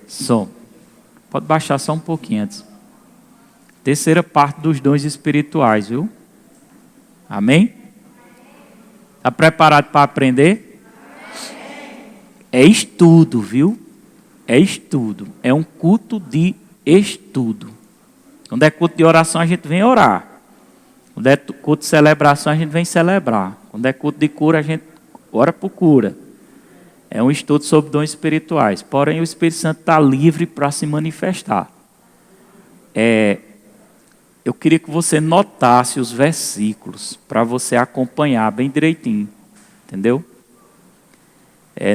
Som. Pode baixar só um pouquinho antes. Terceira parte dos dons espirituais, viu? Amém? Está preparado para aprender? É estudo, viu? É estudo. É um culto de estudo. Quando é culto de oração, a gente vem orar. Quando é culto de celebração, a gente vem celebrar. Quando é culto de cura, a gente ora por cura. É um estudo sobre dons espirituais. Porém, o Espírito Santo está livre para se manifestar. Eu queria que você notasse os versículos para você acompanhar bem direitinho. Entendeu?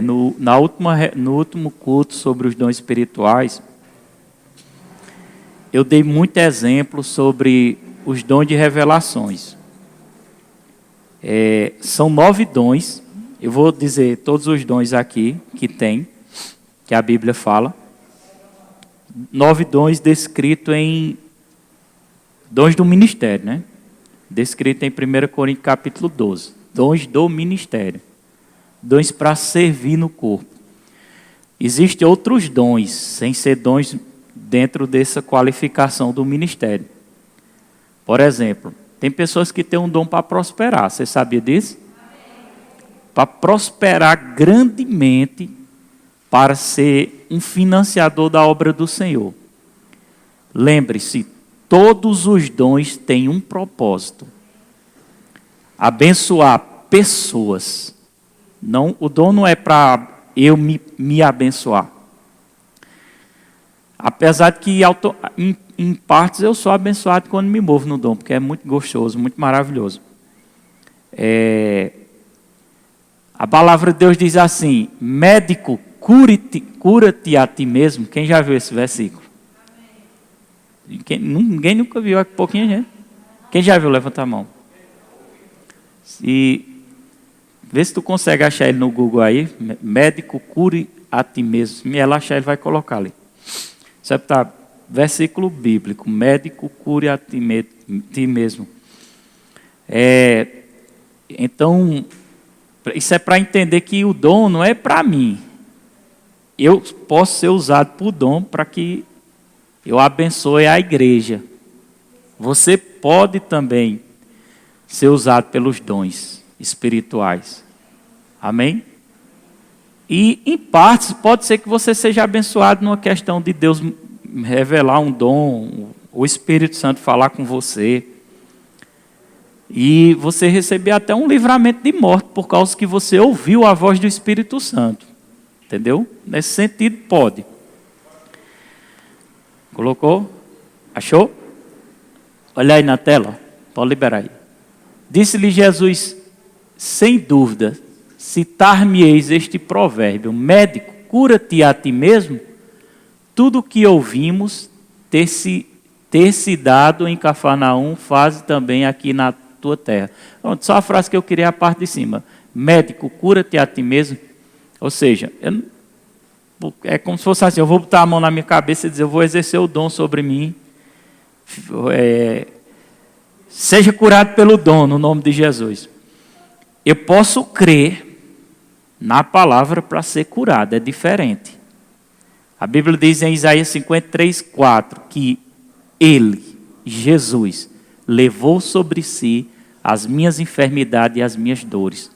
No último culto sobre os dons espirituais, eu dei muito exemplo sobre os dons de revelações. São 9 dons. Eu vou dizer todos os dons aqui que tem, que a Bíblia fala. 9 dons descritos em dons do ministério, né? Descrito em 1 Coríntios capítulo 12. Dons do ministério. Dons para servir no corpo. Existem outros dons, sem ser dons dentro dessa qualificação do ministério. Por exemplo, tem pessoas que têm um dom para prosperar. Você sabia disso? Para prosperar grandemente, para ser um financiador da obra do Senhor. Lembre-se, todos os dons têm um propósito: abençoar pessoas. Não, o dom não é para eu me abençoar. Apesar de que em partes eu sou abençoado quando me movo no dom, porque é muito gostoso, muito maravilhoso. A palavra de Deus diz assim: médico, cura-te a ti mesmo. Quem já viu esse versículo? Ninguém nunca viu, é pouquinha gente. Quem já viu, levanta a mão. Vê se tu consegue achar ele no Google aí. Médico, cure a ti mesmo. Se ela achar, ele vai colocar ali. Isso é versículo bíblico. Médico, cure a ti mesmo. Então, isso é para entender que o dom não é para mim. Eu posso ser usado por dom para que eu abençoe a igreja. Você pode também ser usado pelos dons espirituais. Amém? E, em partes, pode ser que você seja abençoado numa questão de Deus revelar um dom, o Espírito Santo falar com você, e você receber até um livramento de morte, por causa que você ouviu a voz do Espírito Santo. Entendeu? Nesse sentido, pode. Colocou? Achou? Olha aí na tela. Pode liberar aí. Disse-lhe Jesus: sem dúvida, citar-me-eis este provérbio: médico, cura-te a ti mesmo. Tudo o que ouvimos ter se dado em Cafarnaum, faze também aqui na tua terra. Pronto, só a frase que eu queria, a parte de cima. Médico, cura-te a ti mesmo. Ou seja, é como se fosse assim: eu vou botar a mão na minha cabeça e dizer, eu vou exercer o dom sobre mim. Seja curado pelo dom, no nome de Jesus. Eu posso crer na palavra para ser curado, é diferente. A Bíblia diz em Isaías 53:4 que Ele, Jesus, levou sobre si as minhas enfermidades e as minhas dores.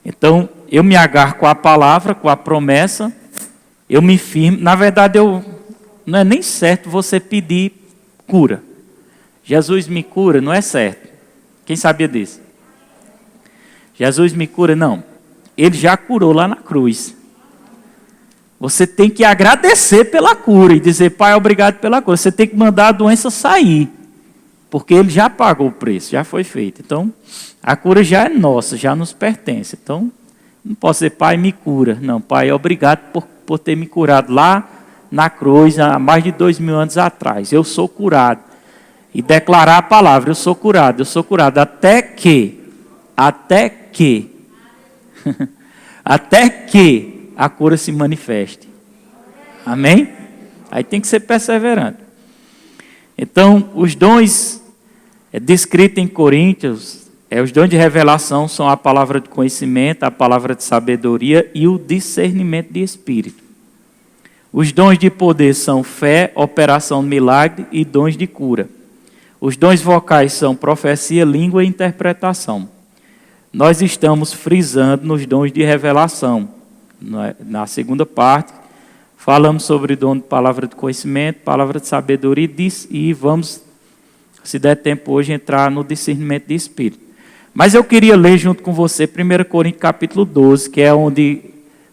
Então, eu me agarro com a palavra, com a promessa, eu me firmo. Na verdade, não é nem certo você pedir cura. Jesus me cura, não é certo. Quem sabia disso? Jesus me cura, não. Ele já curou lá na cruz. Você tem que agradecer pela cura e dizer: Pai, obrigado pela cura. Você tem que mandar a doença sair, porque Ele já pagou o preço, já foi feito. Então, a cura já é nossa, já nos pertence. Então, não posso dizer: Pai, me cura. Não, Pai, obrigado por ter me curado lá na cruz, há mais de 2000 anos atrás. Eu sou curado. E declarar a palavra: eu sou curado, até que a cura se manifeste. Amém? Aí tem que ser perseverante. Então, os dons descritos em Coríntios, os dons de revelação são a palavra de conhecimento, a palavra de sabedoria e o discernimento de espírito. Os dons de poder são fé, operação de milagre e dons de cura. Os dons vocais são profecia, língua e interpretação. Nós estamos frisando nos dons de revelação. Na segunda parte, falamos sobre o dom de palavra de conhecimento, palavra de sabedoria e vamos, se der tempo hoje, entrar no discernimento de espírito. Mas eu queria ler junto com você 1 Coríntios capítulo 12, que é onde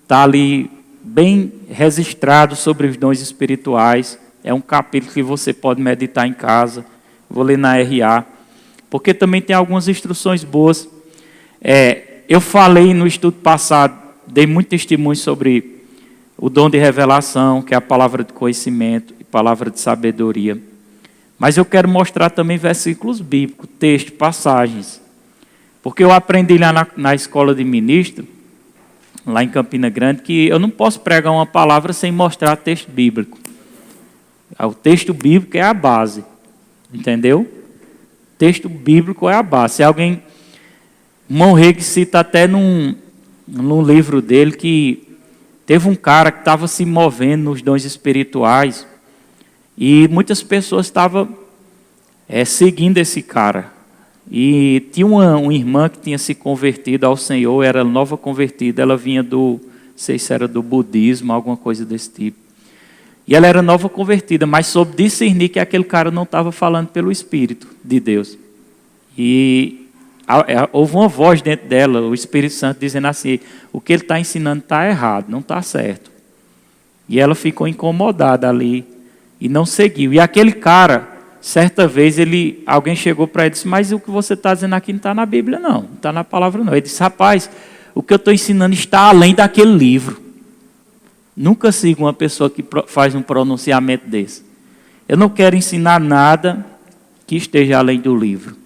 está ali bem registrado sobre os dons espirituais. É um capítulo que você pode meditar em casa. Vou ler na RA, porque também tem algumas instruções boas. Eu falei no estudo passado, dei muito testemunho sobre o dom de revelação, que é a palavra de conhecimento e palavra de sabedoria. Mas eu quero mostrar também versículos bíblicos, textos, passagens. Porque eu aprendi lá na escola de ministro, lá em Campina Grande, que eu não posso pregar uma palavra sem mostrar texto bíblico. O texto bíblico é a base, entendeu? O texto bíblico é a base. Se alguém, Monreg cita até num livro dele que teve um cara que estava se movendo nos dons espirituais e muitas pessoas estavam seguindo esse cara. E tinha uma irmã que tinha se convertido ao Senhor, era nova convertida, ela vinha não sei se era do budismo, alguma coisa desse tipo. E ela era nova convertida, mas soube discernir que aquele cara não estava falando pelo Espírito de Deus. E houve uma voz dentro dela, o Espírito Santo, dizendo assim, o que ele está ensinando está errado, não está certo. E ela ficou incomodada ali e não seguiu. E aquele cara, certa vez, alguém chegou para ele e disse, mas o que você está dizendo aqui não está na Bíblia não está na palavra não. Ele disse, rapaz, o que eu estou ensinando está além daquele livro. Nunca siga uma pessoa que faz um pronunciamento desse. Eu não quero ensinar nada que esteja além do livro.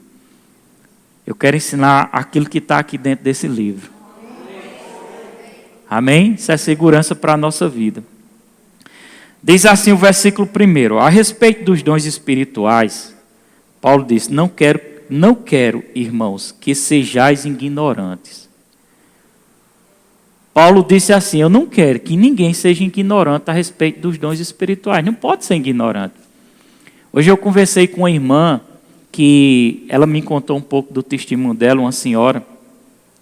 Eu quero ensinar aquilo que está aqui dentro desse livro. Amém? Isso é segurança para a nossa vida. Diz assim o versículo 1. A respeito dos dons espirituais, Paulo diz, não quero, irmãos, que sejais ignorantes. Paulo disse assim, eu não quero que ninguém seja ignorante a respeito dos dons espirituais. Não pode ser ignorante. Hoje eu conversei com uma irmã que ela me contou um pouco do testemunho dela, uma senhora,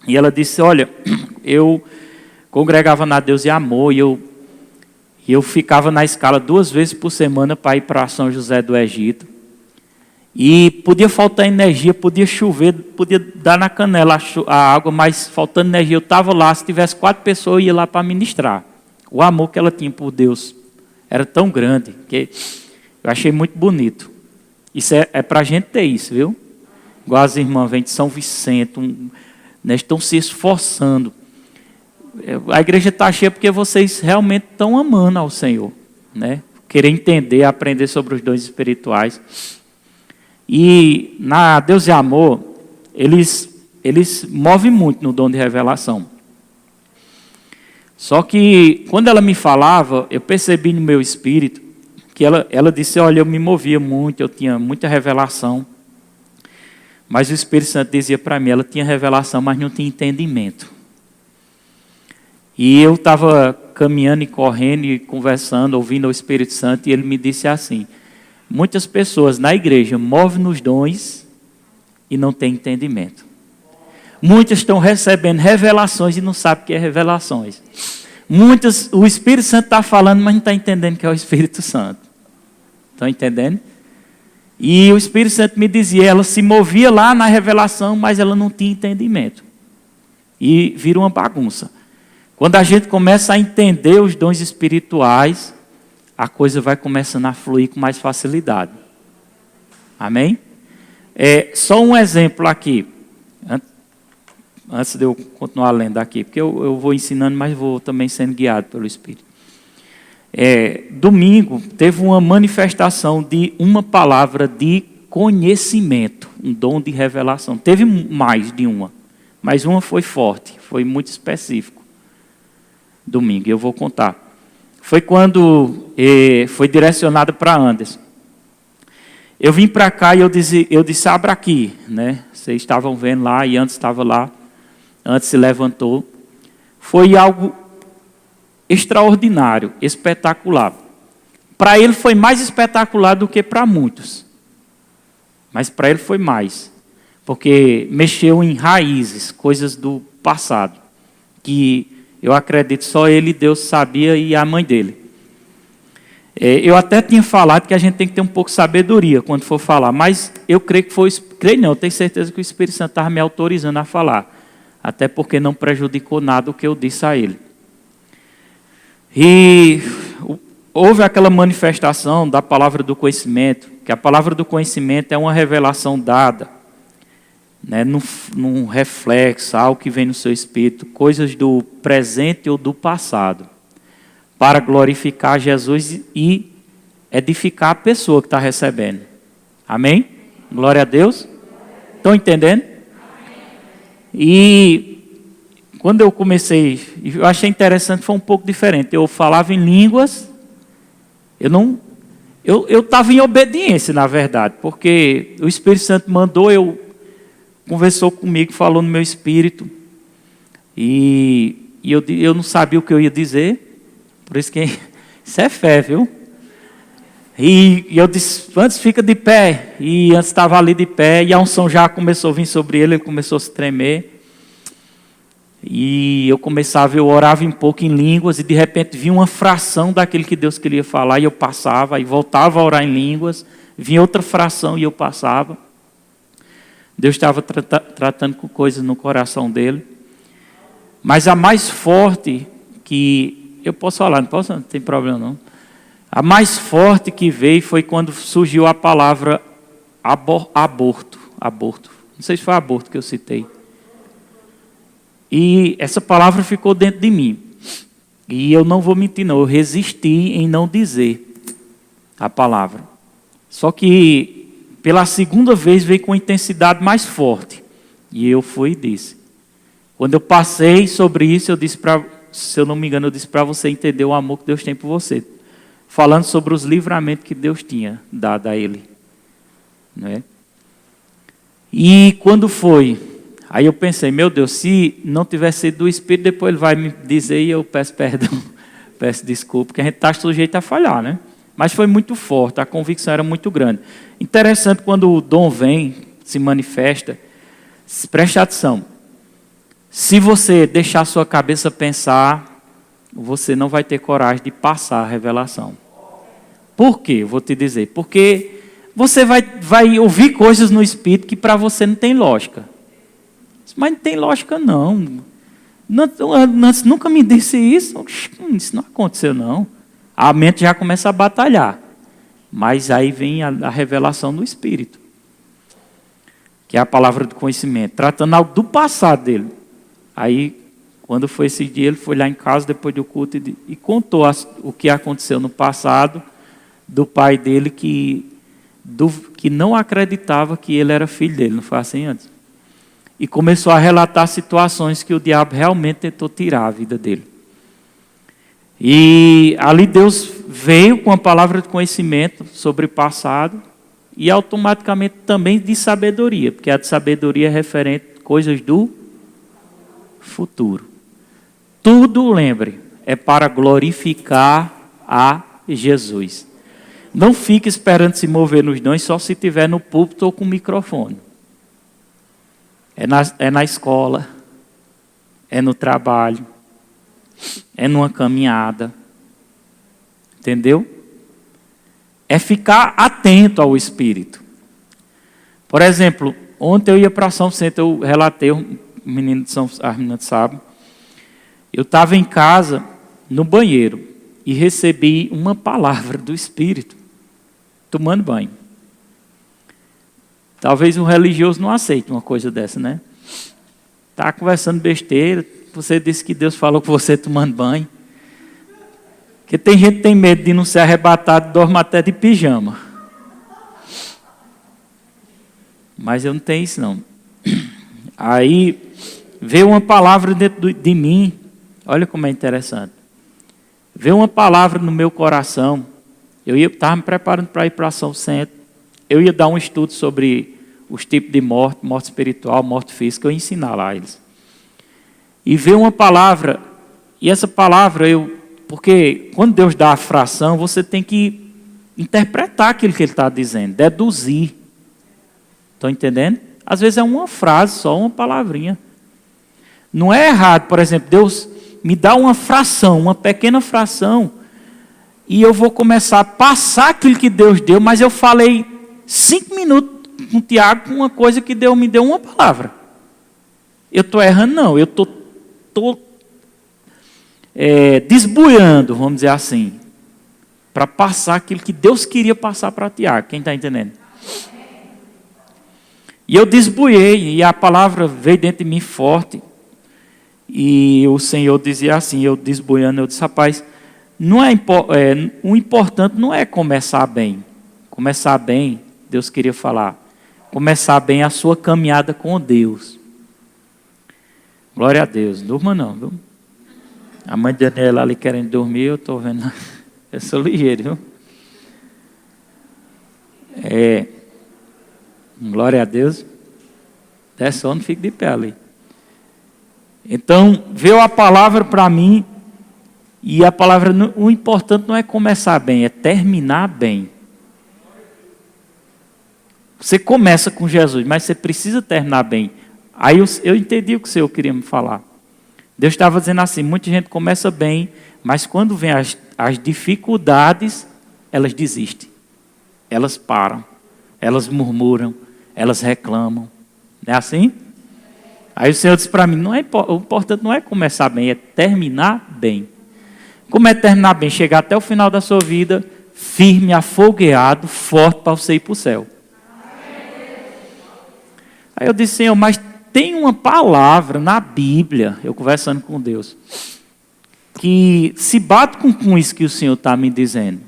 e ela disse, olha, eu congregava na Deus e Amor, e eu ficava na escala 2 vezes por semana para ir para São José do Egito, e podia faltar energia, podia chover, podia dar na canela a água, mas faltando energia, eu estava lá, se tivesse 4 pessoas, eu ia lá para ministrar. O amor que ela tinha por Deus era tão grande, que eu achei muito bonito. Isso é para a gente ter isso, viu? Igual as irmãs vêm de São Vicente, né, estão se esforçando. A igreja está cheia porque vocês realmente estão amando ao Senhor, né? Querer entender, aprender sobre os dons espirituais. E na Deus e Amor, eles movem muito no dom de revelação. Só que quando ela me falava, eu percebi no meu espírito que ela disse, olha, eu me movia muito, eu tinha muita revelação. Mas o Espírito Santo dizia para mim, ela tinha revelação, mas não tinha entendimento. E eu estava caminhando e correndo e conversando, ouvindo o Espírito Santo, e ele me disse assim, muitas pessoas na igreja movem nos dons e não têm entendimento. Muitas estão recebendo revelações e não sabem o que é revelações. Muitas, o Espírito Santo está falando, mas não está entendendo que é o Espírito Santo. Estão entendendo? E o Espírito Santo me dizia, ela se movia lá na revelação, mas ela não tinha entendimento. E vira uma bagunça. Quando a gente começa a entender os dons espirituais, a coisa vai começando a fluir com mais facilidade. Amém? Só um exemplo aqui. Antes de eu continuar lendo aqui, porque eu vou ensinando, mas vou também sendo guiado pelo Espírito. Domingo, teve uma manifestação de uma palavra de conhecimento, um dom de revelação. Teve mais de uma, mas uma foi forte, foi muito específico. Domingo, eu vou contar. Foi quando foi direcionado para Anderson. Eu vim para cá e eu disse, abra aqui, né? Vocês estavam vendo lá e antes estava lá. Antes se levantou. Foi algo extraordinário, espetacular. Para ele foi mais espetacular do que para muitos. Mas para ele foi mais. Porque mexeu em raízes, coisas do passado. Que eu acredito só ele e Deus sabia e a mãe dele. Eu até tinha falado que a gente tem que ter um pouco de sabedoria quando for falar. Mas eu creio que foi... Creio não, eu tenho certeza que o Espírito Santo estava me autorizando a falar. Até porque não prejudicou nada o que eu disse a ele. E houve aquela manifestação da palavra do conhecimento, que a palavra do conhecimento é uma revelação dada, né, num reflexo, algo que vem no seu espírito, coisas do presente ou do passado, para glorificar Jesus e edificar a pessoa que está recebendo. Amém? Glória a Deus. Estão entendendo? E quando eu comecei, eu achei interessante, foi um pouco diferente. Eu falava em línguas, eu estava em obediência, na verdade, porque o Espírito Santo mandou, conversou comigo, falou no meu espírito, e eu não sabia o que eu ia dizer, por isso que isso é fé, viu? E eu disse, antes fica de pé, e antes estava ali de pé, e a unção já começou a vir sobre ele começou a se tremer. E eu começava, eu orava um pouco em línguas e de repente vinha uma fração daquilo que Deus queria falar e eu passava, e voltava a orar em línguas, vinha outra fração e eu passava. Deus estava tratando com coisas no coração dele. Mas a mais forte que... Eu posso falar, não posso? Não tem problema não. A mais forte que veio foi quando surgiu a palavra aborto. Não sei se foi aborto que eu citei. E essa palavra ficou dentro de mim. E eu não vou mentir não, eu resisti em não dizer a palavra. Só que pela segunda vez veio com intensidade mais forte. E eu fui e disse. Quando eu passei sobre isso, eu disse se eu não me engano, eu disse para você entender o amor que Deus tem por você. Falando sobre os livramentos que Deus tinha dado a ele. Né? E quando foi... Aí eu pensei, meu Deus, se não tivesse sido do Espírito, depois ele vai me dizer e eu peço perdão, peço desculpa, porque a gente está sujeito a falhar, né? Mas foi muito forte, a convicção era muito grande. Interessante, quando o dom vem, se manifesta, preste atenção. Se você deixar a sua cabeça pensar, você não vai ter coragem de passar a revelação. Por quê? Vou te dizer. Porque você vai ouvir coisas no Espírito que para você não tem lógica. Mas não tem lógica não. Antes nunca me disse isso. Isso não aconteceu não. A mente já começa a batalhar. Mas aí vem a revelação do Espírito. Que é a palavra do conhecimento. Tratando algo do passado dele. Aí, quando foi esse dia, ele foi lá em casa depois do culto e contou o que aconteceu no passado do pai dele que não acreditava que ele era filho dele. Não foi assim antes? E começou a relatar situações que o diabo realmente tentou tirar a vida dele. E ali Deus veio com a palavra de conhecimento sobre o passado e automaticamente também de sabedoria, porque a de sabedoria é referente a coisas do futuro. Tudo, lembre, é para glorificar a Jesus. Não fique esperando se mover nos dons só se estiver no púlpito ou com o microfone. É na escola, é no trabalho, é numa caminhada, entendeu? É ficar atento ao Espírito. Por exemplo, ontem eu ia para São Vicente, eu relatei, as meninas sabem, eu estava em casa, no banheiro, e recebi uma palavra do Espírito, tomando banho. Talvez um religioso não aceite uma coisa dessa, né? Está conversando besteira, você disse que Deus falou com você tomando banho. Porque tem gente que tem medo de não ser arrebatado e dorme até de pijama. Mas eu não tenho isso não. Aí veio uma palavra dentro de mim, olha como é interessante. Veio uma palavra no meu coração, eu estava me preparando para ir para São Vicente. Eu ia dar um estudo sobre os tipos de morte, morte espiritual, morte física, eu ia ensinar lá eles. E veio uma palavra, e essa palavra eu Porque quando Deus dá a fração, você tem que interpretar aquilo que Ele está dizendo, deduzir. Estão entendendo? Às vezes é uma frase só, uma palavrinha. Não é errado, por exemplo, Deus me dá uma fração, uma pequena fração, e eu vou começar a passar aquilo que Deus deu, mas eu falei 5 minutos com o Tiago com uma coisa que Deus me deu uma palavra. Eu estou errando? Não, eu estou desbuiando, vamos dizer assim, para passar aquilo que Deus queria passar para Tiago. Quem está entendendo? E eu desbuiei, e a palavra veio dentro de mim forte. E o Senhor dizia assim, eu desbuiando, eu disse, rapaz, o importante não é começar bem. Começar bem, Deus queria falar, começar bem a sua caminhada com Deus. Glória a Deus, durma não, viu? A mãe de Daniela ali querendo dormir, eu estou vendo, eu sou ligeiro, viu? Glória a Deus. Até só não fique de pé ali. Então, veio a palavra para mim, e a palavra, o importante não é começar bem, é terminar bem. Você começa com Jesus, mas você precisa terminar bem. Aí eu entendi o que o Senhor queria me falar. Deus estava dizendo assim, muita gente começa bem, mas quando vem as dificuldades, elas desistem. Elas param, elas murmuram, elas reclamam. Não é assim? Aí o Senhor disse para mim, o importante não é começar bem, é terminar bem. Como é terminar bem? Chegar até o final da sua vida, firme, afogueado, forte para você ir para o céu. Aí eu disse, Senhor, mas tem uma palavra na Bíblia, eu conversando com Deus, que se bate com isso que o Senhor está me dizendo.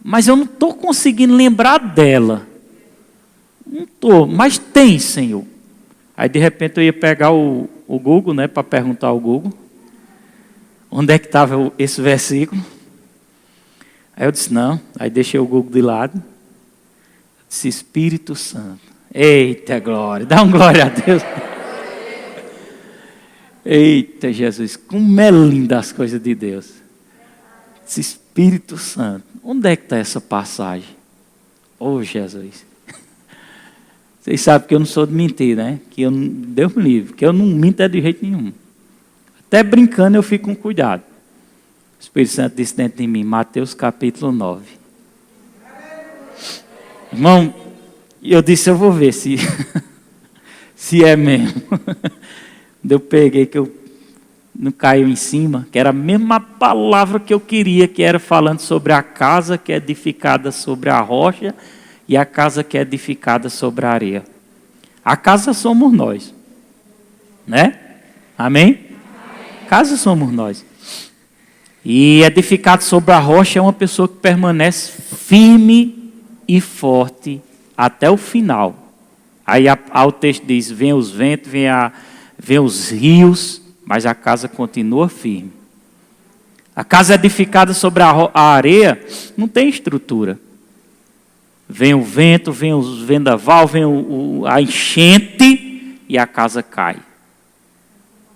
Mas eu não estou conseguindo lembrar dela. Não estou, mas tem, Senhor. Aí de repente eu ia pegar o Google, né, para perguntar ao Google, onde é que estava esse versículo. Aí eu disse, não. Aí deixei o Google de lado. Eu disse, Espírito Santo. Eita glória, dá uma glória a Deus. Eita Jesus, como é linda as coisas de Deus. Esse Espírito Santo, onde é que está essa passagem? Oh Jesus. Vocês sabem que eu não sou de mentir, né? Que eu, Deus me livre, que eu não minto de jeito nenhum. Até brincando eu fico com cuidado. O Espírito Santo disse dentro de mim, Mateus capítulo 9. Irmão, eu disse, eu vou ver se é mesmo. Eu peguei, que eu não caiu em cima, que era a mesma palavra que eu queria, que era falando sobre a casa que é edificada sobre a rocha e a casa que é edificada sobre a areia. A casa somos nós. Né? Amém? Casa somos nós. E edificado sobre a rocha é uma pessoa que permanece firme e forte até o final. Aí o texto diz, vem os ventos, vem os rios, mas a casa continua firme. A casa edificada sobre a areia não tem estrutura. Vem o vento, vem os vendaval, vem a enchente e a casa cai.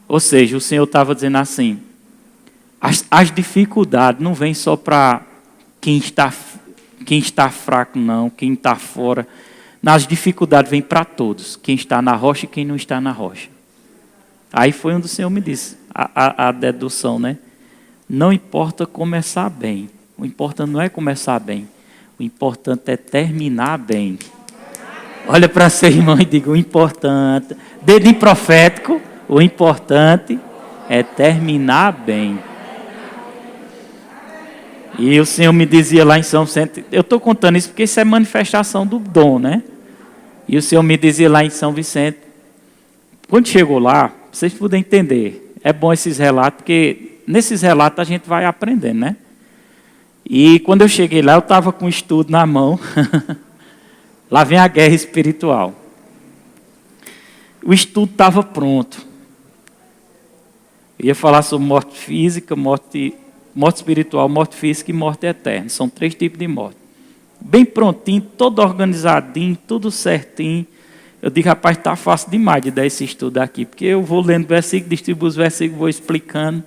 Ou seja, o Senhor estava dizendo assim, as dificuldades não vêm só para quem está fraco, não, quem está fora. As dificuldades vêm para todos, quem está na rocha e quem não está na rocha. Aí foi onde o Senhor me disse, a dedução, né? Não importa começar bem, o importante não é começar bem, o importante é terminar bem. Olha para seu irmão e diga, o importante, dedinho profético, o importante é terminar bem. E o Senhor me dizia lá em São Vicente, eu estou contando isso porque isso é manifestação do dom, né? E o Senhor me dizia lá em São Vicente, quando chegou lá, vocês podem entender, é bom esses relatos, porque nesses relatos a gente vai aprendendo, né? E quando eu cheguei lá, eu estava com o estudo na mão, lá vem a guerra espiritual. O estudo estava pronto. Eu ia falar sobre morte física, morte espiritual, morte física e morte eterna. São 3 tipos de morte. Bem prontinho, todo organizadinho, tudo certinho. Eu digo, rapaz, está fácil demais de dar esse estudo aqui, porque eu vou lendo versículo, distribuo os versículos, vou explicando.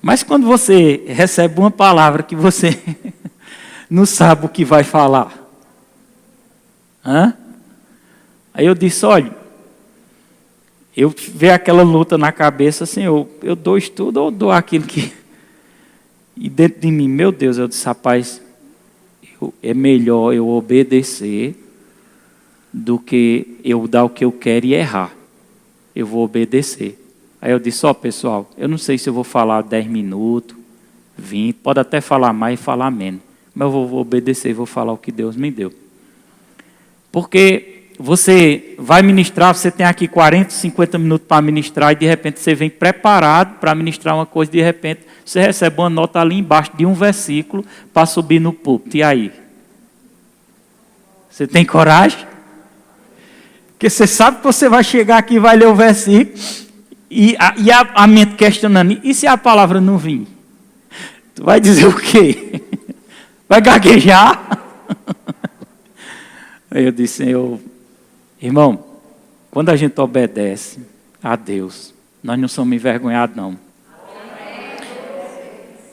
Mas quando você recebe uma palavra que você não sabe o que vai falar. Aí eu disse, olha, eu vejo aquela luta na cabeça, assim, eu dou estudo ou dou aquilo que... E dentro de mim, meu Deus, eu disse, rapaz, é melhor eu obedecer do que eu dar o que eu quero e errar. Eu vou obedecer. Aí eu disse, pessoal, eu não sei se eu vou falar 10 minutos, 20, pode até falar mais e falar menos. Mas eu vou obedecer e vou falar o que Deus me deu. Porque você vai ministrar, você tem aqui 40, 50 minutos para ministrar e de repente você vem preparado para ministrar uma coisa, de repente você recebe uma nota ali embaixo de um versículo para subir no púlpito. E aí? Você tem coragem? Porque você sabe que você vai chegar aqui e vai ler o versículo e a mente questionando, e se a palavra não vir? Tu vai dizer o quê? Vai gaguejar? Aí eu disse, irmão, quando a gente obedece a Deus, nós não somos envergonhados, não.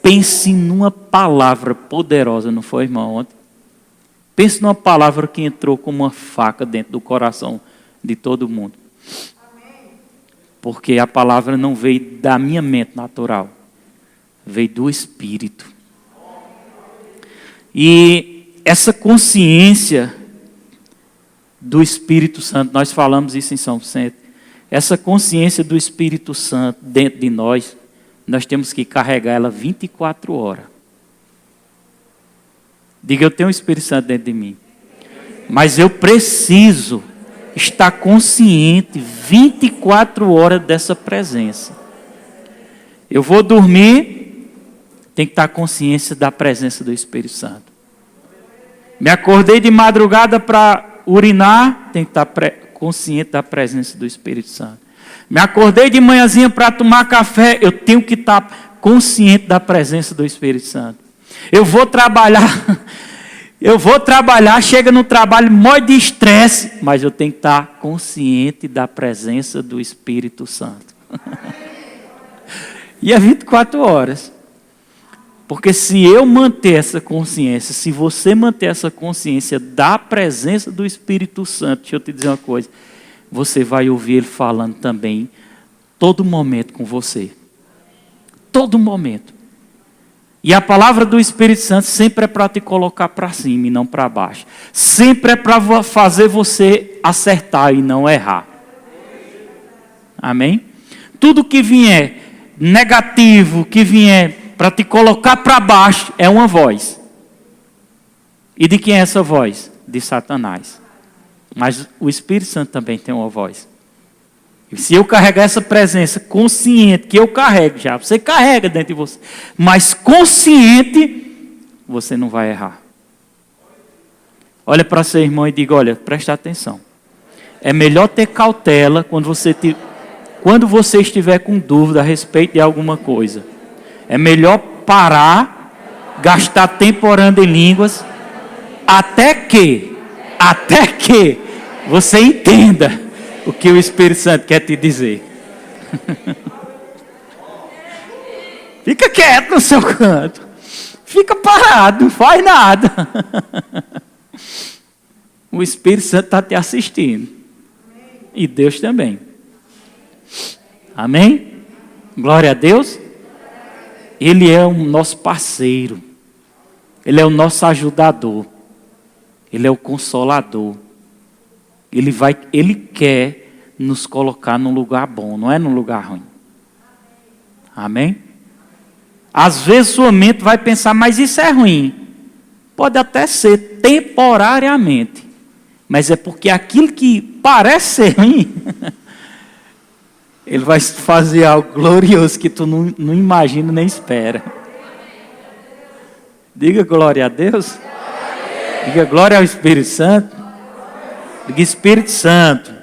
Pense numa palavra poderosa, não foi, irmão, ontem? Pense numa palavra que entrou como uma faca dentro do coração de todo mundo. Porque a palavra não veio da minha mente natural, veio do Espírito. E essa consciência do Espírito Santo, nós falamos isso em São Vicente, essa consciência do Espírito Santo dentro de nós temos que carregar ela 24 horas. Diga, eu tenho o Espírito Santo dentro de mim, mas eu preciso estar consciente 24 horas dessa presença. Eu vou dormir, tem que estar consciência da presença do Espírito Santo. Me acordei de madrugada para urinar, tem que estar consciente da presença do Espírito Santo. Me acordei de manhãzinha para tomar café, eu tenho que estar consciente da presença do Espírito Santo. Eu vou trabalhar, chega no trabalho, morre de estresse, mas eu tenho que estar consciente da presença do Espírito Santo. E é 24 horas. Porque se eu manter essa consciência, se você manter essa consciência da presença do Espírito Santo, deixa eu te dizer uma coisa, você vai ouvir Ele falando também, todo momento com você. Todo momento. E a palavra do Espírito Santo sempre é para te colocar para cima e não para baixo. Sempre é para fazer você acertar e não errar. Amém? Tudo que vier negativo, que vier para te colocar para baixo, é uma voz. E de quem é essa voz? De Satanás. Mas o Espírito Santo também tem uma voz. E se eu carregar essa presença consciente, que eu carrego já, você carrega dentro de você, mas consciente, você não vai errar. Olha para seu irmão e diga, olha, presta atenção. É melhor ter cautela quando você estiver com dúvida a respeito de alguma coisa. É melhor parar, gastar tempo orando em línguas, até que você entenda o que o Espírito Santo quer te dizer. Fica quieto no seu canto. Fica parado, não faz nada. O Espírito Santo está te assistindo. E Deus também. Amém? Glória a Deus. Ele é o nosso parceiro. Ele é o nosso ajudador. Ele é o consolador. Ele quer nos colocar num lugar bom, não é num lugar ruim. Amém? Às vezes sua mente vai pensar, mas isso é ruim. Pode até ser temporariamente. Mas é porque aquilo que parece ser ruim, ele vai fazer algo glorioso que tu não imagina nem espera. Diga glória a Deus. Diga glória ao Espírito Santo. Diga Espírito Santo.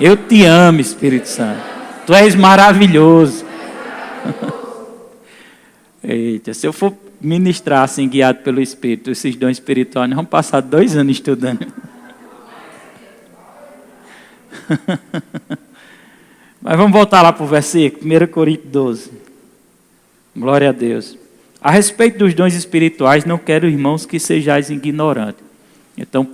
Eu te amo, Espírito Santo. Tu és maravilhoso. Eita, se eu for ministrar assim, guiado pelo Espírito, esses dons espirituais, nós vamos passar 2 anos estudando. Mas vamos voltar lá para o versículo, 1 Coríntios 12. Glória a Deus. A respeito dos dons espirituais, não quero, irmãos, que sejais ignorantes. Então,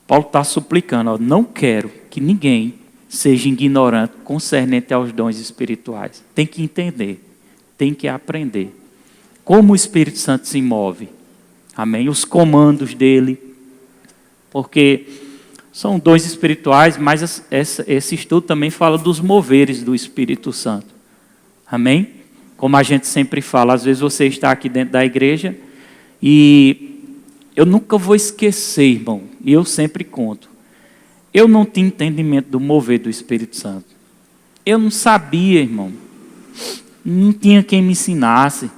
Paulo está suplicando, ó, não quero que ninguém seja ignorante concernente aos dons espirituais. Tem que entender, tem que aprender. Como o Espírito Santo se move. Amém? Os comandos dele. Porque são dons espirituais, mas esse estudo também fala dos moveres do Espírito Santo. Amém? Como a gente sempre fala, às vezes você está aqui dentro da igreja e eu nunca vou esquecer, irmão, e eu sempre conto. Eu não tinha entendimento do mover do Espírito Santo. Eu não sabia, irmão. Não tinha quem me ensinasse.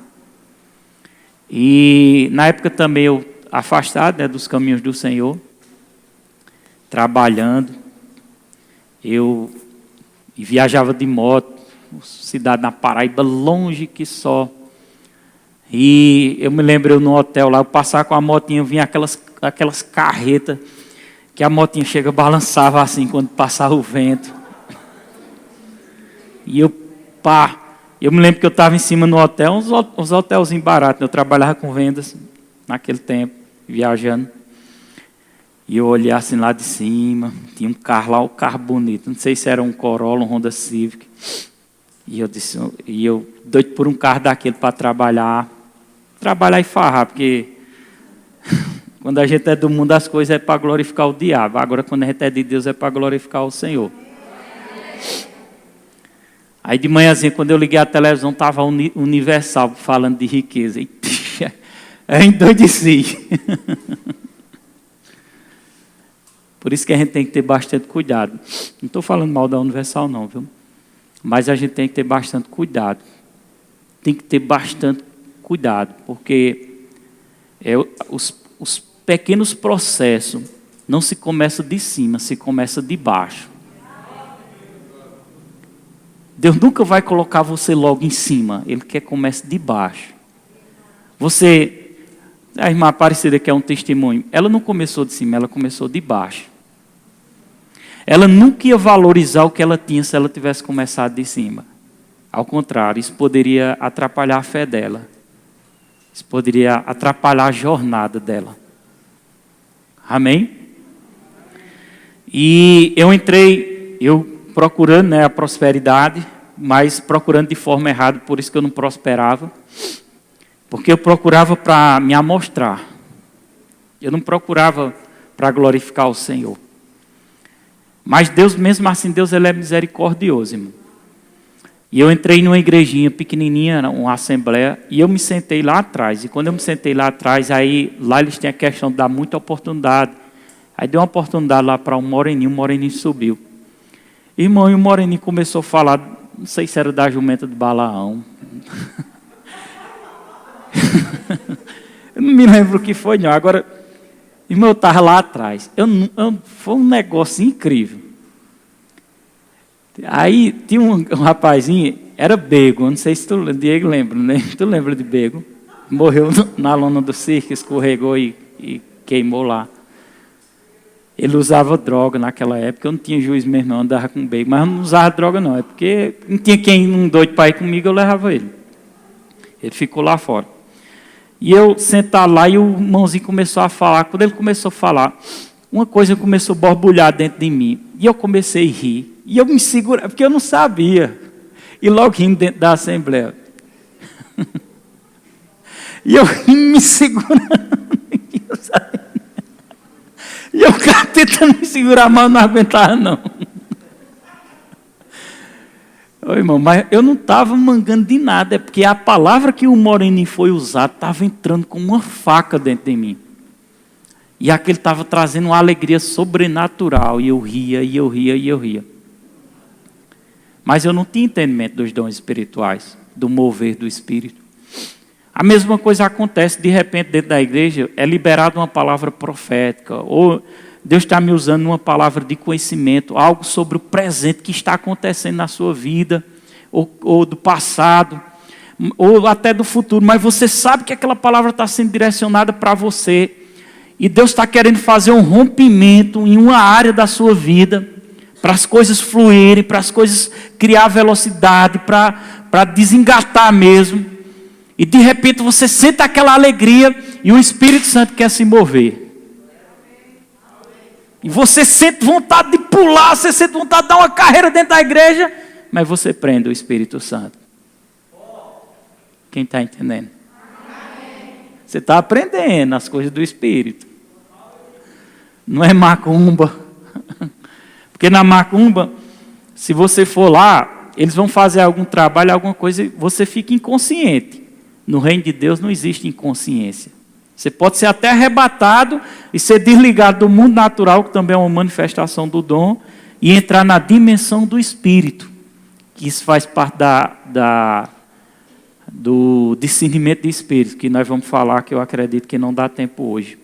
E na época também eu afastado, né, dos caminhos do Senhor, trabalhando, eu viajava de moto, cidade na Paraíba, longe que só. E eu me lembro, eu no hotel lá, eu passava com a motinha, vinha aquelas carretas, que a motinha chega, balançava assim, quando passava o vento. E eu me lembro que eu estava em cima no hotel, uns hotelzinhos baratos, eu trabalhava com vendas naquele tempo, viajando. E eu olhei assim lá de cima, tinha um carro lá, um carro bonito, não sei se era um Corolla, um Honda Civic. E eu doido por um carro daquele para trabalhar e farrar, porque quando a gente é do mundo as coisas é para glorificar o diabo, agora quando a gente é de Deus é para glorificar o Senhor. Aí de manhãzinha, quando eu liguei a televisão, estava Universal falando de riqueza. E eu endoideci. Por isso que a gente tem que ter bastante cuidado. Não estou falando mal da Universal não, viu? Mas a gente tem que ter bastante cuidado. Tem que ter bastante cuidado, porque os pequenos processos não se começa de cima, se começa de baixo. Deus nunca vai colocar você logo em cima, Ele quer que comece de baixo. A irmã Aparecida, que é um testemunho, ela não começou de cima, ela começou de baixo. Ela nunca ia valorizar o que ela tinha se ela tivesse começado de cima. Ao contrário, isso poderia atrapalhar a fé dela. Isso poderia atrapalhar a jornada dela. Amém? E eu procurando, né, a prosperidade, mas procurando de forma errada, por isso que eu não prosperava. Porque eu procurava para me amostrar. Eu não procurava para glorificar o Senhor. Mas Deus, mesmo assim, Deus ele é misericordioso, irmão. E eu entrei numa igrejinha pequenininha, uma assembleia, e eu me sentei lá atrás. E quando eu me sentei lá atrás, lá eles têm a questão de dar muita oportunidade. Aí deu uma oportunidade lá para um moreninho subiu. Irmão, e o moreninho começou a falar, não sei se era da jumenta de Balaão. Eu não me lembro o que foi, não. Agora, irmão, eu estava lá atrás. Foi um negócio incrível. Aí tinha um rapazinho, era Bego, não sei se Diego lembra, né? Tu lembra de Bego? Morreu na lona do circo, escorregou e queimou lá. Ele usava droga naquela época, eu não tinha juízo mesmo não, andava com Bego, mas eu não usava droga não, é porque não tinha quem um doido para ir comigo, eu levava ele. Ele ficou lá fora. E eu sentado lá e o irmãozinho começou a falar. Quando ele começou a falar, uma coisa começou a borbulhar dentro de mim. E eu comecei a rir. E eu me segurei, porque eu não sabia. E logo rindo dentro da assembleia. E eu me segurando. E eu tentando me segurar, mas eu não aguentava não. Ô, irmão, mas eu não estava mangando de nada, é porque a palavra que o moreninho foi usar estava entrando como uma faca dentro de mim. E aquele estava trazendo uma alegria sobrenatural, e eu ria, e eu ria, e eu ria. Mas eu não tinha entendimento dos dons espirituais, do mover do Espírito. A mesma coisa acontece, de repente, dentro da igreja, é liberada uma palavra profética, ou Deus está me usando uma palavra de conhecimento, algo sobre o presente que está acontecendo na sua vida, ou do passado, ou até do futuro, mas você sabe que aquela palavra está sendo direcionada para você, e Deus está querendo fazer um rompimento em uma área da sua vida, para as coisas fluírem, para as coisas criar velocidade, para desengatar mesmo. E de repente você sente aquela alegria e o Espírito Santo quer se mover. E você sente vontade de pular, você sente vontade de dar uma carreira dentro da igreja, mas você prende o Espírito Santo. Quem está entendendo? Você está aprendendo as coisas do Espírito. Não é macumba. Porque na macumba, se você for lá, eles vão fazer algum trabalho, alguma coisa, e você fica inconsciente. No reino de Deus não existe inconsciência. Você pode ser até arrebatado e ser desligado do mundo natural, que também é uma manifestação do dom, e entrar na dimensão do Espírito, que isso faz parte do discernimento de Espírito, que nós vamos falar, que eu acredito que não dá tempo hoje.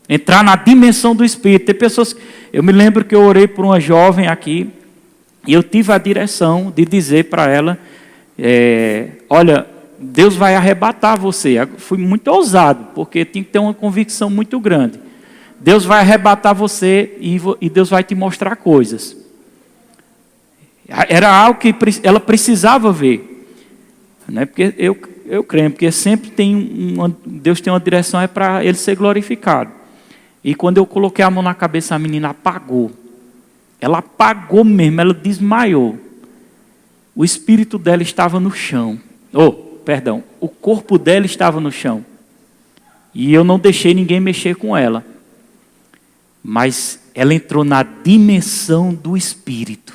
Entrar na dimensão do Espírito. Tem pessoas... Eu me lembro que eu orei por uma jovem aqui, e eu tive a direção de dizer para ela, olha, Deus vai arrebatar você. Fui muito ousado, porque tinha que ter uma convicção muito grande. Deus vai arrebatar você e Deus vai te mostrar coisas. Era algo que ela precisava ver. Né? Porque eu creio, porque sempre Deus tem uma direção, é para Ele ser glorificado. E quando eu coloquei a mão na cabeça, a menina apagou. Ela apagou mesmo, ela desmaiou. O espírito dela estava no chão. O corpo dela estava no chão. E eu não deixei ninguém mexer com ela. Mas ela entrou na dimensão do Espírito.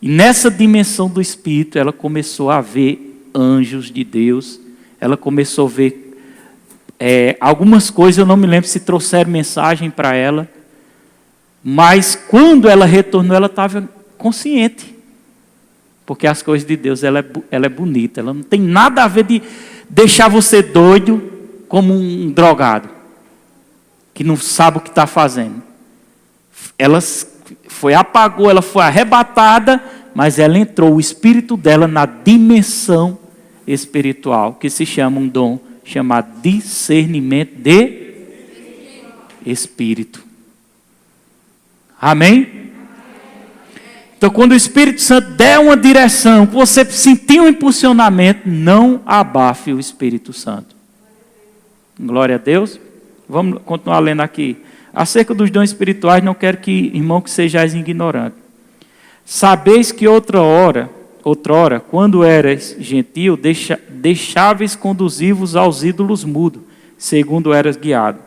E nessa dimensão do Espírito, ela começou a ver anjos de Deus. Ela começou a ver algumas coisas, eu não me lembro se trouxeram mensagem para ela. Mas quando ela retornou, ela estava consciente. Porque as coisas de Deus, ela é bonita. Ela não tem nada a ver de deixar você doido como um drogado. Que não sabe o que está fazendo. Ela apagou, ela foi arrebatada, mas ela entrou, o espírito dela, na dimensão espiritual, que se chama um dom chamado discernimento de espírito. Amém? Então, quando o Espírito Santo der uma direção, que você sentir um impulsionamento, não abafe o Espírito Santo. Glória a Deus. Vamos continuar lendo aqui. Acerca dos dons espirituais, não quero que, irmão, que sejais ignorantes. Sabeis que outrora, quando eras gentil, deixáveis conduzir-vos aos ídolos mudos, segundo eras guiado.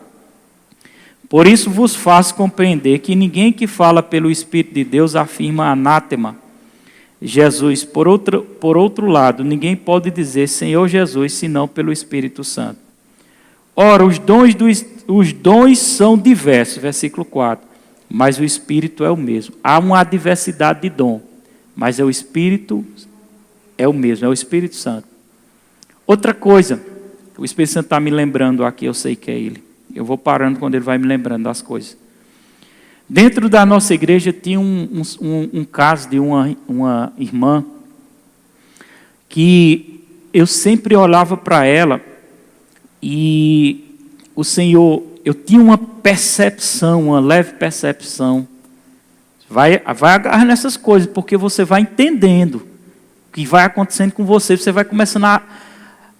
Por isso vos faço compreender que ninguém que fala pelo Espírito de Deus afirma anátema Jesus. Por outro lado, ninguém pode dizer Senhor Jesus, senão pelo Espírito Santo. Ora, os dons são diversos, versículo 4, mas o Espírito é o mesmo. Há uma diversidade de dom, mas o Espírito é o mesmo, é o Espírito Santo. Outra coisa, o Espírito Santo está me lembrando aqui, eu sei que é Ele. Eu vou parando quando Ele vai me lembrando das coisas. Dentro da nossa igreja tinha um caso de uma irmã que eu sempre olhava para ela e o Senhor, eu tinha uma percepção, uma leve percepção. Vai agarrar nessas coisas, porque você vai entendendo o que vai acontecendo com você. Você vai começando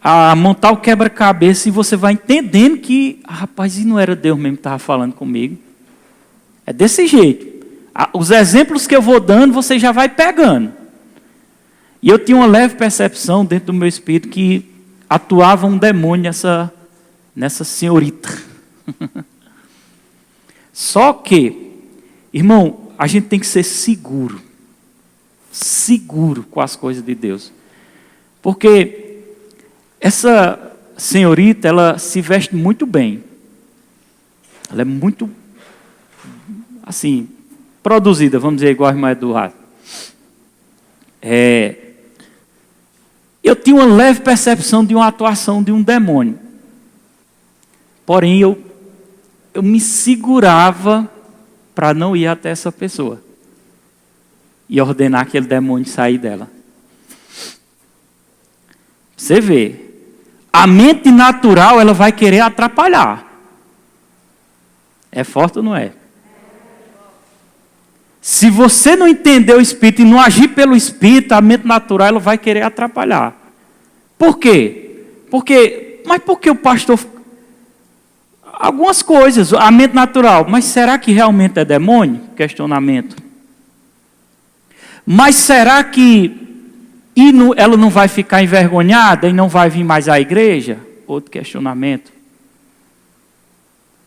a montar o quebra-cabeça e você vai entendendo que, rapaz, e não era Deus mesmo que estava falando comigo. É desse jeito. Os exemplos que eu vou dando, você já vai pegando. E eu tinha uma leve percepção dentro do meu espírito que atuava um demônio nessa senhorita. Só que, irmão, a gente tem que ser seguro com as coisas de Deus. Porque essa senhorita, ela se veste muito bem. Ela é muito, assim, produzida, vamos dizer, igual a irmã Eduardo. Eu tinha uma leve percepção de uma atuação de um demônio. Porém, eu me segurava para não ir até essa pessoa e ordenar aquele demônio sair dela. Você vê, a mente natural, ela vai querer atrapalhar. É forte ou não é? Se você não entender o Espírito e não agir pelo Espírito, a mente natural ela vai querer atrapalhar. Por quê? Mas por que o pastor... Algumas coisas, a mente natural. Mas será que realmente é demônio? Questionamento. Mas será que ela não vai ficar envergonhada e não vai vir mais à igreja? Outro questionamento.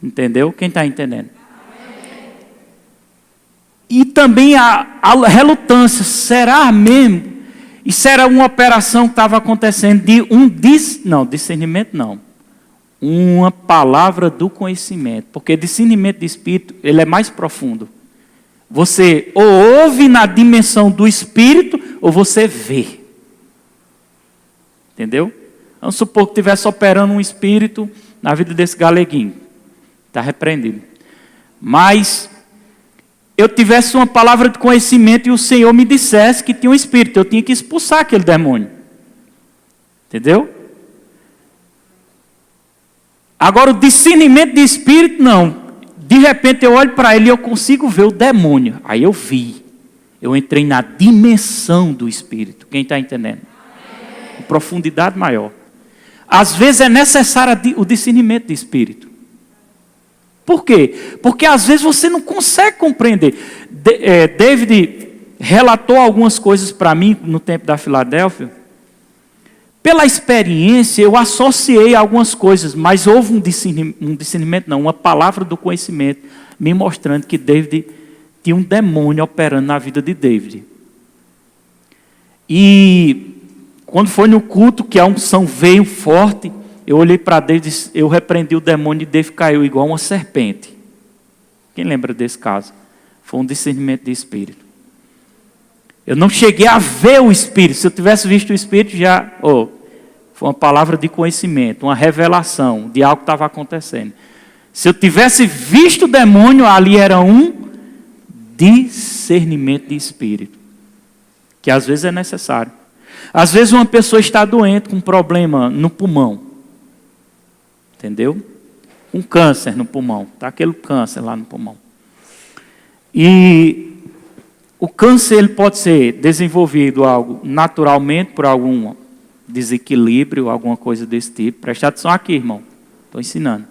Entendeu? Quem está entendendo? E também a relutância. Será mesmo? Isso era uma operação que estava acontecendo de discernimento não. Uma palavra do conhecimento. Porque discernimento de espírito, ele é mais profundo. Você ou ouve na dimensão do espírito, ou você vê. Entendeu? Vamos supor que estivesse operando um espírito na vida desse galeguinho. Está repreendido. Mas eu tivesse uma palavra de conhecimento e o Senhor me dissesse que tinha um espírito. Eu tinha que expulsar aquele demônio. Entendeu? Agora o discernimento de espírito, não. De repente eu olho para ele e eu consigo ver o demônio. Aí eu vi. Eu entrei na dimensão do espírito. Quem está entendendo? Em profundidade maior. Às vezes é necessário o discernimento de espírito. Por quê? Porque às vezes você não consegue compreender. David relatou algumas coisas para mim no tempo da Filadélfia. Pela experiência, eu associei algumas coisas, mas houve um discernimento, não, uma palavra do conhecimento, me mostrando que David tinha um demônio operando na vida de David. E quando foi no culto, que a unção veio forte, eu olhei para David, eu repreendi o demônio e David caiu igual uma serpente. Quem lembra desse caso? Foi um discernimento de espírito. Eu não cheguei a ver o espírito. Se eu tivesse visto o espírito, foi uma palavra de conhecimento, uma revelação de algo que estava acontecendo. Se eu tivesse visto o demônio, ali era um discernimento de espírito, que às vezes é necessário. Às vezes uma pessoa está doente com um problema no pulmão, entendeu? Um câncer no pulmão, está aquele câncer lá no pulmão. E o câncer ele pode ser desenvolvido algo naturalmente por algum desequilíbrio, alguma coisa desse tipo. Preste atenção aqui, irmão. Estou ensinando.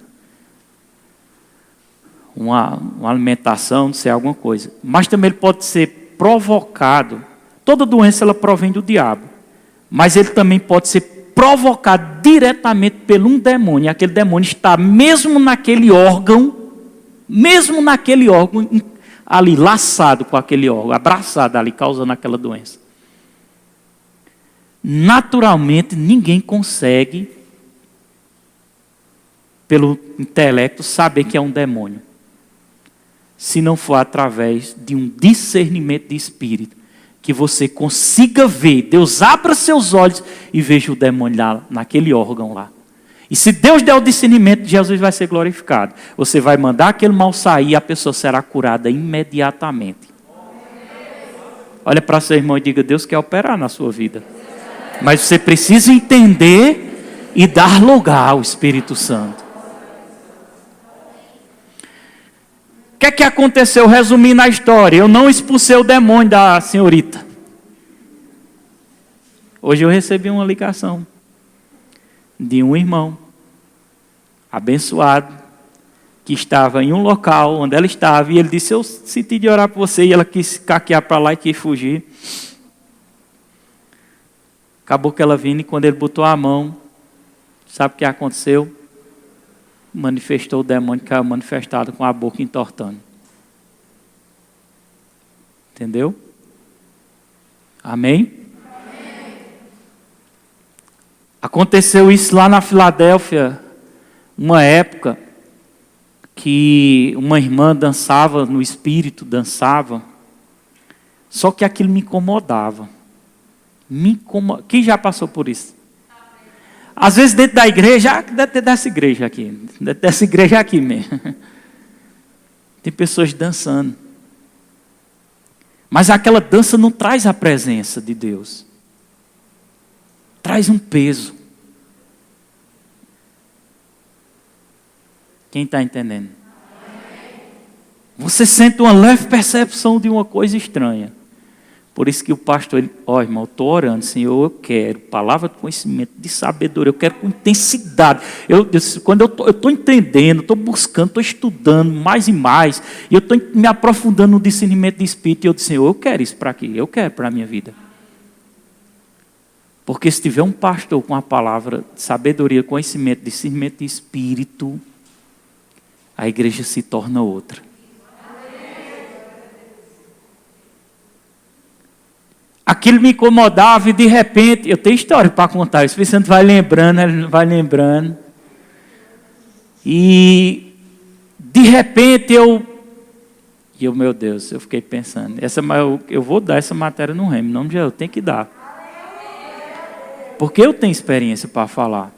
Uma alimentação, não sei, alguma coisa. Mas também ele pode ser provocado. Toda doença ela provém do diabo. Mas ele também pode ser provocado diretamente por um demônio. E aquele demônio está mesmo naquele órgão, ali, laçado com aquele órgão, abraçado ali, causando aquela doença. Naturalmente, ninguém consegue, pelo intelecto, saber que é um demônio. Se não for através de um discernimento de espírito, que você consiga ver, Deus abra seus olhos e veja o demônio lá, naquele órgão lá. E se Deus der o discernimento, Jesus vai ser glorificado. Você vai mandar aquele mal sair e a pessoa será curada imediatamente. Olha para seu irmão e diga, Deus quer operar na sua vida. Mas você precisa entender e dar lugar ao Espírito Santo. O que é que aconteceu? Resumindo a história, eu não expulsei o demônio da senhorita. Hoje eu recebi uma ligação de um irmão abençoado que estava em um local onde ela estava e ele disse, eu senti de orar por você, e ela quis caquear para lá e quis fugir. Acabou que ela vindo e quando ele botou a mão, sabe o que aconteceu? Manifestou o demônio que caiu manifestado com a boca entortando. Entendeu? Amém? Amém? Aconteceu isso lá na Filadélfia, uma época que uma irmã dançava no espírito, dançava, só que aquilo me incomodava. Quem já passou por isso? Às vezes dentro da igreja, dessa igreja aqui mesmo. Tem pessoas dançando. Mas aquela dança não traz a presença de Deus. Traz um peso. Quem está entendendo? Você sente uma leve percepção de uma coisa estranha. Por isso que o pastor, irmão, eu estou orando, Senhor, eu quero palavra de conhecimento, de sabedoria, eu quero com intensidade. Quando eu estou entendendo, estou buscando, estou estudando mais e mais, e eu estou me aprofundando no discernimento de espírito, e eu disse, Senhor, eu quero isso para aqui, eu quero para a minha vida. Porque se tiver um pastor com a palavra de sabedoria, conhecimento, discernimento de espírito, a igreja se torna outra. Aquilo me incomodava e de repente, eu tenho história para contar, o Espírito Santo vai lembrando, ele vai lembrando. E de repente meu Deus, eu fiquei pensando, eu vou dar essa matéria no Remo, em nome de Jesus, eu tenho que dar. Porque eu tenho experiência para falar.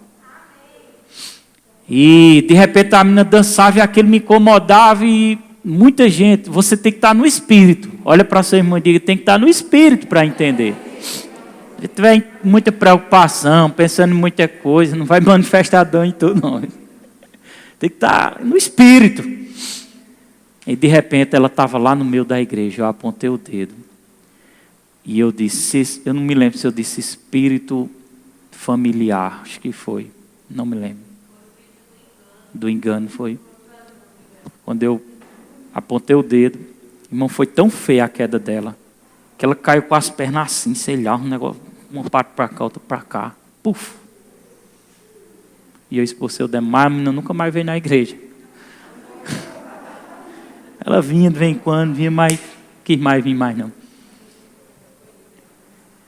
E de repente a menina dançava e aquilo me incomodava e muita gente, você tem que estar no espírito. Olha para a sua irmã e diga, tem que estar no espírito para entender. Se tiver muita preocupação, pensando em muita coisa, não vai manifestar dor em tudo, não. Tem que estar no espírito. E de repente ela estava lá no meio da igreja, eu apontei o dedo. E eu disse, eu não me lembro se eu disse espírito familiar, acho que foi, não me lembro. Do engano foi. Quando eu apontei o dedo, irmão, foi tão feia a queda dela, que ela caiu com as pernas assim, sei lá, um negócio, uma parte para cá, outra para cá, puf. E eu expulsei o demônio, a menina nunca mais veio na igreja. Ela vinha de vez em quando, vinha mais, quis mais vir mais não.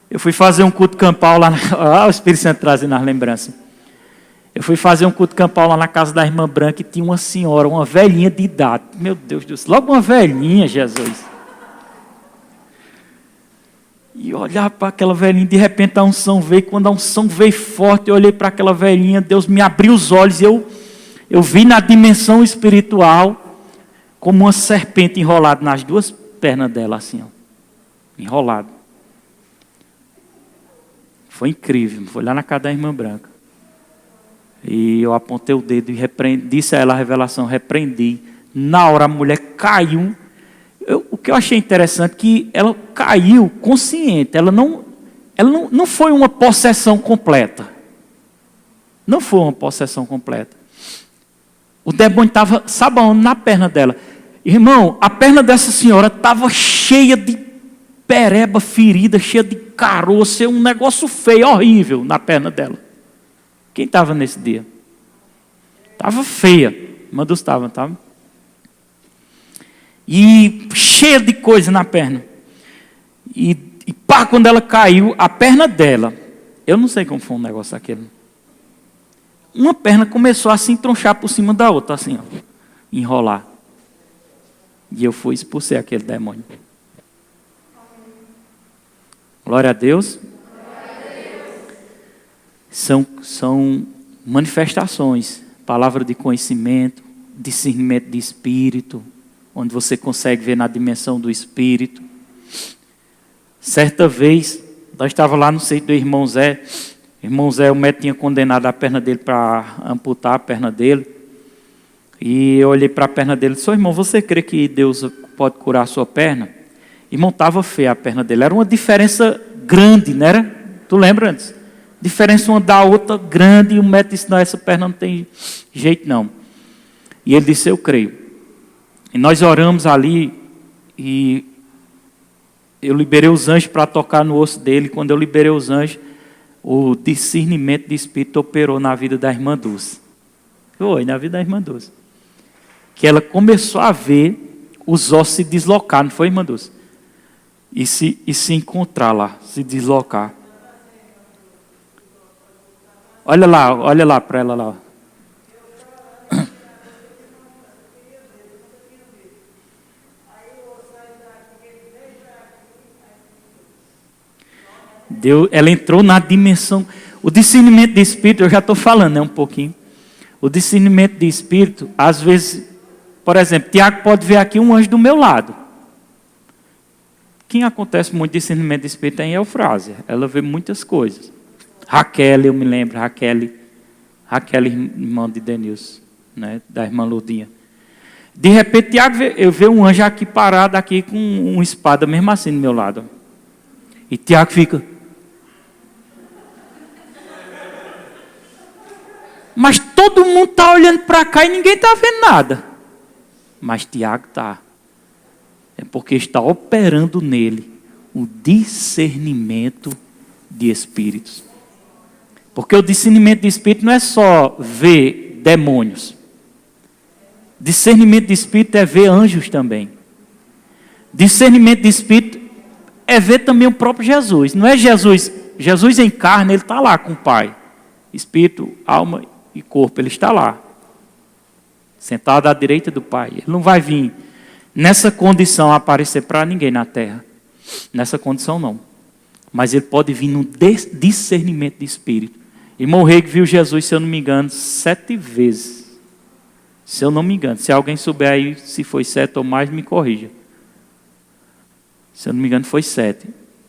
Eu fui fazer um culto campal lá, o Espírito Santo trazendo as lembranças. Eu fui fazer um culto campal lá na casa da irmã Branca e tinha uma senhora, uma velhinha de idade. Meu Deus do céu, logo uma velhinha, Jesus. E olhar para aquela velhinha, de repente a unção veio. Quando a unção veio forte, eu olhei para aquela velhinha, Deus me abriu os olhos e eu vi na dimensão espiritual como uma serpente enrolada nas duas pernas dela, assim, ó, enrolado. Foi incrível, foi lá na casa da irmã Branca. E eu apontei o dedo e disse a ela a revelação, repreendi. Na hora a mulher caiu. O que eu achei interessante é que ela caiu consciente. Ela não foi uma possessão completa. Não foi uma possessão completa. O demônio estava, sabe aonde? Na perna dela. Irmão, a perna dessa senhora estava cheia de pereba, ferida, cheia de caroço, um negócio feio, horrível na perna dela. Quem estava nesse dia? Estava feia. Irmã Dulce estava. E cheia de coisa na perna. E pá, quando ela caiu, a perna dela, eu não sei como foi um negócio aquele. Uma perna começou a se entronchar por cima da outra, assim, ó, enrolar. E eu fui expulsar aquele demônio. Glória a Deus. São manifestações, palavra de conhecimento, discernimento de espírito, onde você consegue ver na dimensão do espírito. Certa vez, nós estávamos lá no sítio do irmão Zé. Irmão Zé, o médico tinha condenado a perna dele para amputar a perna dele. E eu olhei para a perna dele e disse, irmão, você crê que Deus pode curar a sua perna? Irmão, estava feia a perna dele. Era uma diferença grande, não era? Tu lembra antes? Diferença uma da outra grande. E o médico disse, não, essa perna não tem jeito não. E ele disse, eu creio. E nós oramos ali. E eu liberei os anjos para tocar no osso dele. Quando eu liberei os anjos, o discernimento de espírito operou na vida da irmã Dulce. Foi, na vida da irmã Dulce. Que ela começou a ver os ossos se deslocar, não foi, irmã Dulce? E se encontrar lá, se deslocar. Olha lá para ela lá. Ela entrou na dimensão. O discernimento de espírito, eu já estou falando, né, um pouquinho. O discernimento de espírito, às vezes, por exemplo, Tiago pode ver aqui um anjo do meu lado. Quem acontece muito discernimento de espírito é em Eufrásia. Ela vê muitas coisas. Raquel, eu me lembro, Raquel, irmã de Denilson, né, da irmã Ludinha. De repente, Tiago, eu vejo um anjo aqui parado, aqui com uma espada, mesmo assim, do meu lado. E Tiago fica. Mas todo mundo está olhando para cá e ninguém está vendo nada. Mas Tiago está. É porque está operando nele o discernimento de espíritos. Porque o discernimento de espírito não é só ver demônios. Discernimento de espírito é ver anjos também. Discernimento de espírito é ver também o próprio Jesus. Não é Jesus em carne, ele está lá com o Pai. Espírito, alma e corpo, ele está lá. Sentado à direita do Pai. Ele não vai vir nessa condição aparecer para ninguém na terra. Nessa condição não. Mas ele pode vir no discernimento de espírito. Irmão Rei viu Jesus, se eu não me engano, 7 vezes. Se eu não me engano. Se alguém souber aí se foi 7 ou mais, me corrija. Se eu não me engano, foi 7.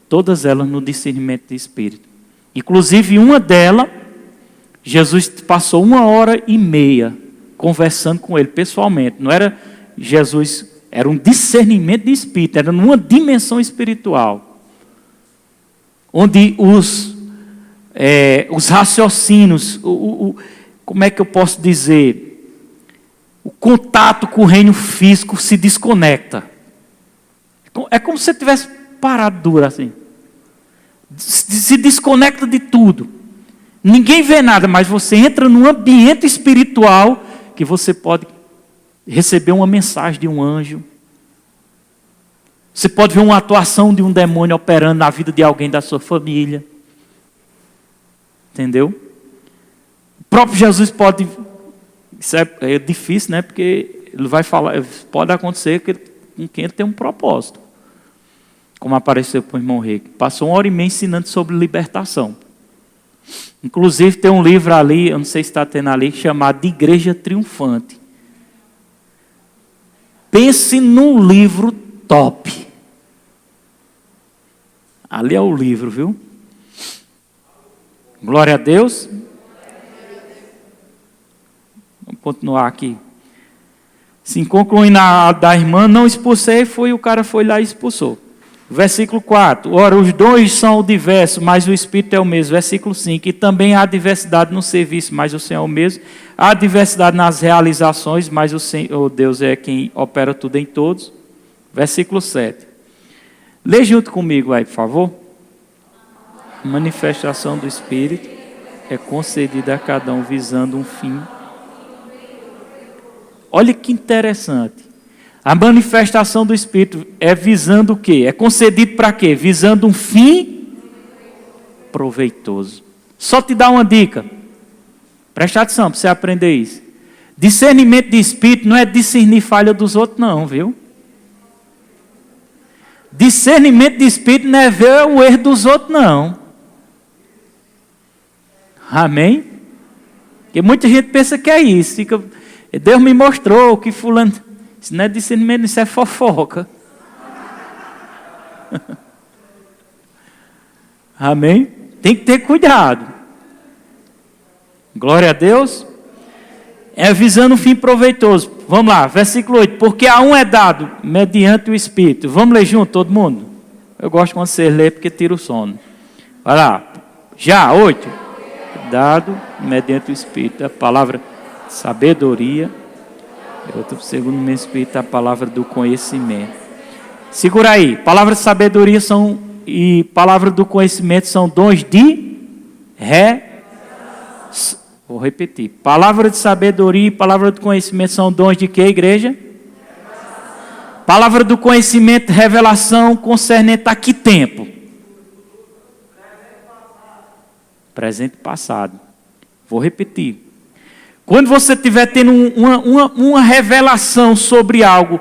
Todas elas no discernimento de espírito. Inclusive, uma delas, Jesus passou 1h30 conversando com ele pessoalmente. Não era Jesus, era um discernimento de espírito, era numa dimensão espiritual. Onde os raciocínios, como é que eu posso dizer? O contato com o reino físico se desconecta. É como se você tivesse parado duro assim. Se desconecta de tudo. Ninguém vê nada, mas você entra num ambiente espiritual que você pode receber uma mensagem de um anjo. Você pode ver uma atuação de um demônio operando na vida de alguém da sua família. Entendeu? O próprio Jesus pode... Isso é difícil, né? Porque ele vai falar... Pode acontecer com quem ele tem um propósito. Como apareceu para o irmão Rei. Passou 1h30 ensinando sobre libertação. Inclusive tem um livro ali, eu não sei se está tendo ali, chamado de Igreja Triunfante. Pense num livro top. Ali é o livro, viu? Glória a Deus. Vamos continuar aqui. Sim, concluindo a da irmã, não expulsei, o cara foi lá e expulsou. Versículo 4. Ora, os dons são diversos, mas o Espírito é o mesmo. Versículo 5. E também há diversidade no serviço, mas o Senhor é o mesmo. Há diversidade nas realizações, mas o Senhor, Deus é quem opera tudo em todos. Versículo 7. Lê junto comigo aí, por favor. A manifestação do Espírito é concedida a cada um visando um fim. Olha que interessante. A manifestação do Espírito é visando o quê? É concedido para quê? Visando um fim proveitoso. Só te dar uma dica. Presta atenção para você aprender isso. Discernimento de Espírito não é discernir falha dos outros não, viu? Discernimento de Espírito não é ver o erro dos outros não. Amém? Porque muita gente pensa que é isso. Deus me mostrou que fulano... Isso não é discernimento, isso é fofoca. Amém? Tem que ter cuidado. Glória a Deus. É visando um fim proveitoso. Vamos lá, versículo 8. Porque a um é dado mediante o Espírito. Vamos ler junto, todo mundo? Eu gosto quando você lê porque tira o sono. Vai lá. Já, 8. Dado mediante o Espírito. A palavra sabedoria. Outro, segundo o meu Espírito, a palavra do conhecimento. Segura aí. Palavra de sabedoria e palavra do conhecimento são dons de Vou repetir. Palavra de sabedoria e palavra do conhecimento são dons de quê, igreja? Palavra do conhecimento, revelação, concernente a que tempo? Presente e passado. Vou repetir. Quando você estiver tendo uma revelação sobre algo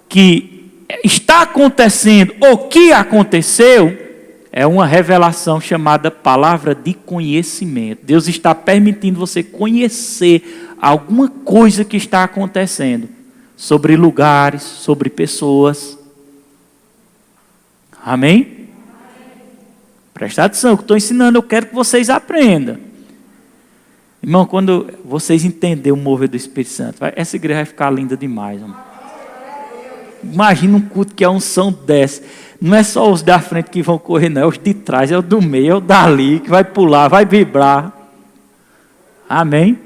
que está acontecendo ou que aconteceu, é uma revelação chamada palavra de conhecimento. Deus está permitindo você conhecer alguma coisa que está acontecendo sobre lugares, sobre pessoas. Amém? Presta atenção, que eu estou ensinando, eu quero que vocês aprendam. Irmão, quando vocês entenderem o mover do Espírito Santo, essa igreja vai ficar linda demais. Irmão. Imagina um culto que a unção desce. Não é só os da frente que vão correr, não. É os de trás, é o do meio, é o dali, que vai pular, vai vibrar. Amém?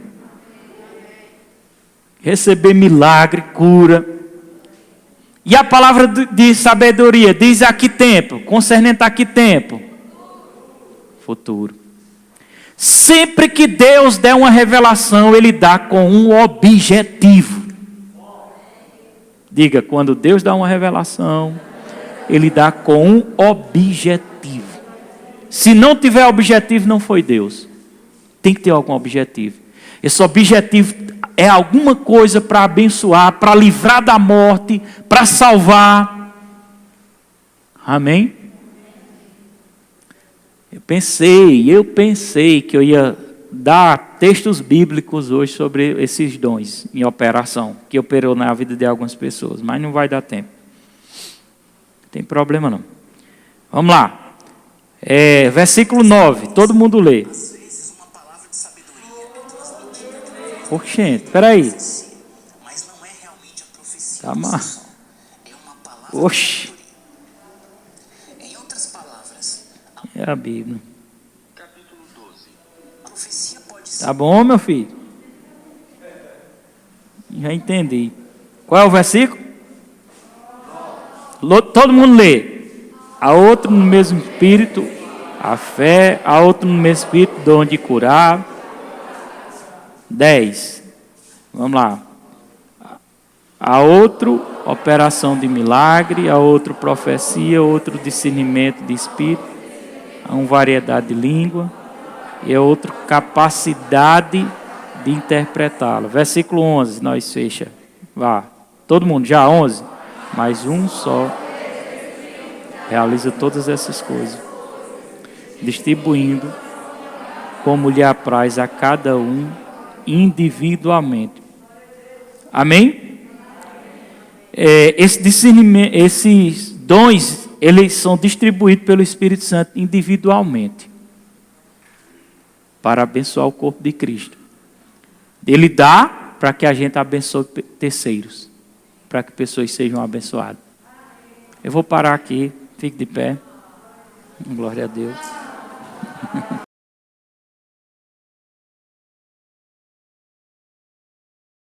Receber milagre, cura. E a palavra de sabedoria diz a que tempo? Concernente a que tempo? Futuro. Sempre que Deus der uma revelação, Ele dá com um objetivo. Diga, quando Deus dá uma revelação, Ele dá com um objetivo. Se não tiver objetivo, não foi Deus. Tem que ter algum objetivo. Esse objetivo é alguma coisa para abençoar, para livrar da morte, para salvar. Amém? Eu pensei que eu ia dar textos bíblicos hoje sobre esses dons em operação, que operou na vida de algumas pessoas, mas não vai dar tempo. Não tem problema não. Vamos lá. Versículo 9, todo mundo lê. Oxente, espera aí. Mas não é realmente a profecia. Tá mal. É uma palavra. Oxi. Em outras palavras, É a Bíblia. capítulo 12. Profecia pode ser Tá bom, meu filho? Já entendi. Qual é o versículo? Todo mundo lê. A outro no mesmo espírito, a fé. A outro no mesmo espírito, dom de curar. 10. Vamos lá. A outro, operação de milagre. A outro, profecia. A outro, discernimento de espírito. A um, variedade de língua. E a outro, capacidade de interpretá-la. Versículo 11, nós fecha. Vá. Todo mundo, já 11? Mais um só realiza todas essas coisas, distribuindo como lhe apraz a cada um individualmente. Amém? Esse discernimento, esses dons, eles são distribuídos pelo Espírito Santo individualmente para abençoar o corpo de Cristo. Ele dá para que a gente abençoe terceiros, para que pessoas sejam abençoadas. Eu vou parar aqui, fique de pé. Glória a Deus.